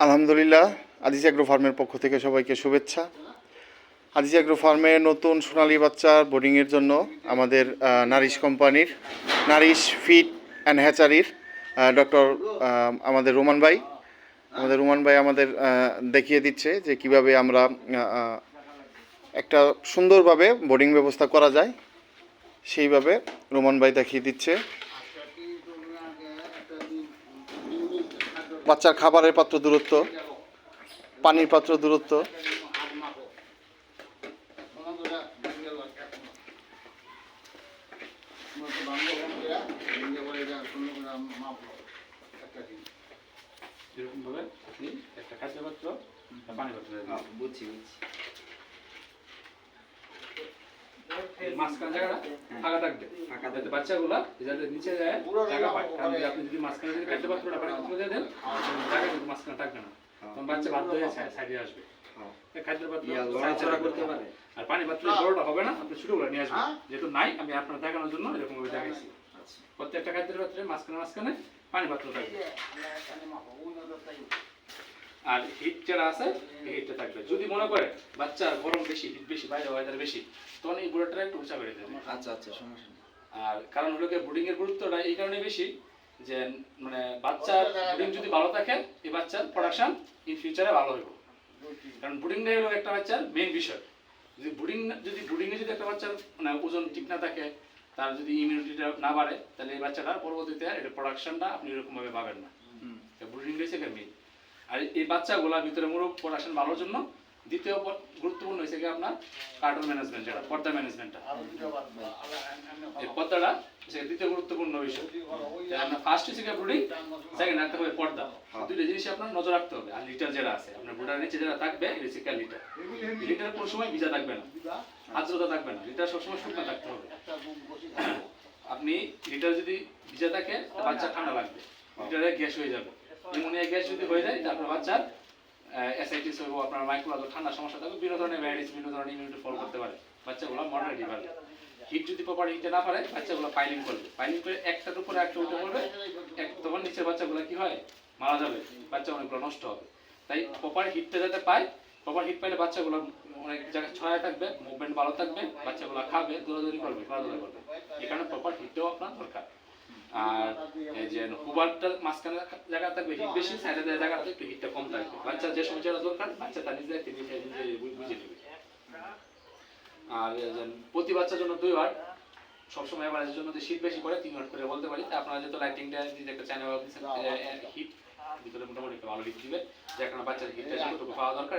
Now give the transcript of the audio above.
আলহামদুলিল্লাহ, আজিজ অ্যাগ্রো ফার্মের পক্ষ থেকে সবাইকে শুভেচ্ছা। আজিজ অ্যাগ্রো ফার্মে নতুন সোনালী বাচ্চার বোর্ডিংয়ের জন্য আমাদের নারিশ কোম্পানির নারিশ ফিড অ্যান্ড হ্যাচারির ডক্টর আমাদের রোমান ভাই আমাদের দেখিয়ে দিচ্ছে যে কিভাবে আমরা একটা সুন্দরভাবে বোর্ডিং ব্যবস্থা করা যায়, সেইভাবে রোমান ভাই দেখিয়ে দিচ্ছে। বাচ্চার খাবারের পাত্র দূরত্ব, পানির পাত্র দূরত্ব, একটা খাদ্য পাত্র পানি পাত্র বুঝছি মাঝখানে জায়গাটা ফাঁকা থাকবে, যাতে বাচ্চাগুলা যাতে নিচে যায় জায়গা পায়। কারণ আপনি যদি মাঝখানে যদি খাদ্য পাত্রটা পানি পাত্র দিয়ে দেন, জায়গা কিন্তু মাঝখানে থাকবে না, তখন বাচ্চা বাধ্য হয়ে সাইডে আসবে। খাদ্য পাত্র করতে পারে, আর পানি পাত্র বড়টা হবে না, আপনি ছোটগুলো নিয়ে আসবেন। যেহেতু নাই, আমি আপনার দেখানোর জন্য এরকম ভাবে দেখাইছি। প্রত্যেকটা খাদ্যের পাত্রে মাঝখানে পানি পাত্র থাকবে, আর হিট যেটা আছে এই হিটটা থাকবে। যদি মনে করে বাচ্চা গরম বেশি, হিট বেশি, বাইরে ওয়েদার বেশি, তখন এই বুড়াটা একটু উঁচা করে দেবে। আচ্ছা, সমস্যা নেই। আর কারণ হলো ব্রুডিং এর গুরুত্বটা এই কারণে বেশি যে মানে বাচ্চার ব্রুডিং যদি ভালো থাকে, এই বাচ্চার প্রোডাকশন ইন ফিউচারে ভালো হবে। কারণ ব্রুডিংটাই হলো একটা বাচ্চার মেইন বিষয়। যদি ব্রুডিং এ যদি একটা বাচ্চার মানে ওজন ঠিক না থাকে, তার যদি ইমিউনিটিটা না বাড়ে, তাহলে এই বাচ্চাটার পরবর্তীতে এটা প্রোডাকশনটা আপনি এরকম ভাবে পাবেন না। ব্রুডিং হচ্ছে মেইন। আর এই বাচ্চাগুলোর ভিতরে মূল প্রোডাকশন ভালোর জন্য দ্বিতীয় গুরুত্বপূর্ণ হয়েছে কি আপনার কার্টন ম্যানেজমেন্ট, যেটা পর্দা ম্যানেজমেন্টটা। এই পর্দাটা দ্বিতীয় গুরুত্বপূর্ণ বিষয়। আপনার ফার্স্ট হচ্ছে ব্রুডিং, সেকেন্ড রাখতে হবে পর্দা। দুইটা জিনিস আপনার নজর রাখতে হবে। আর লিটার যেটা আছে আপনার ব্রুডার নিচে যেটা থাকবে, এটা হচ্ছে লিটার। লিটার কোনো সময় ভিজা থাকবে না, আর্দ্রতা থাকবে না, লিটার সবসময় শুকনো থাকতে হবে। আপনি লিটার যদি ভিজা থাকে, বাচ্চা ঠান্ডা লাগবে, লিটারে গ্যাস হয়ে যাবে। নিউমোনিয়া গ্যাস যদি হয়ে যায়, তারপর বাচ্চার অ্যাসাইটিস হইব, আপনার মাইক্রোবায়ো ঠান্ডার সমস্যা থাকবে, বিভিন্ন ধরনের ভ্যারাইটিস, বিভিন্ন ধরনের ইমিউনিটি ফল করতে পারে। বাচ্চাগুলো মর্টালিটি বাড়বে। হিট যদি প্রপার হিটে না পারে, বাচ্চাগুলো পাইলিং করবে, পাইলিং করে একটার উপরে একটা উঠে পড়বে, তখন নিচের বাচ্চাগুলো কি হয়, মারা যাবে, বাচ্চা অনেকগুলো নষ্ট হবে। তাই প্রপার হিটটা যাতে পায়, প্রপার হিট পাইলে বাচ্চাগুলো অনেক জায়গায় ছড়ায় থাকবে, মুভমেন্ট ভালো থাকবে, বাচ্চাগুলো খাবে, দৌড়াদৌড়ি করবে, খেলাধুলা করবে। এখানে প্রপার হিটটাও আপনার দরকার। আর এই যে হুবারটা মাঝখানে জায়গা থাকবে, হিট বেশি, সাইডে জায়গাটা একটু হিটটা কম থাকবে। বাচ্চা যে সময় যেটা দরকার, বাচ্চা তার নিজে বুঝে নেবে। আর প্রতি বাচ্চার জন্য 2 ওয়াট, সবসময় এভারেজের জন্য শীত বেশি পড়ে 3 ওয়াট করে বলতে পারি। আপনারা যেহেতু লাইটিংটা যদি একটা চ্যানেল হিট ভিতরে মোটামুটি ভালো হিট দিবে, যে কারণে বাচ্চার হিটটা যতটুকু পাওয়া দরকার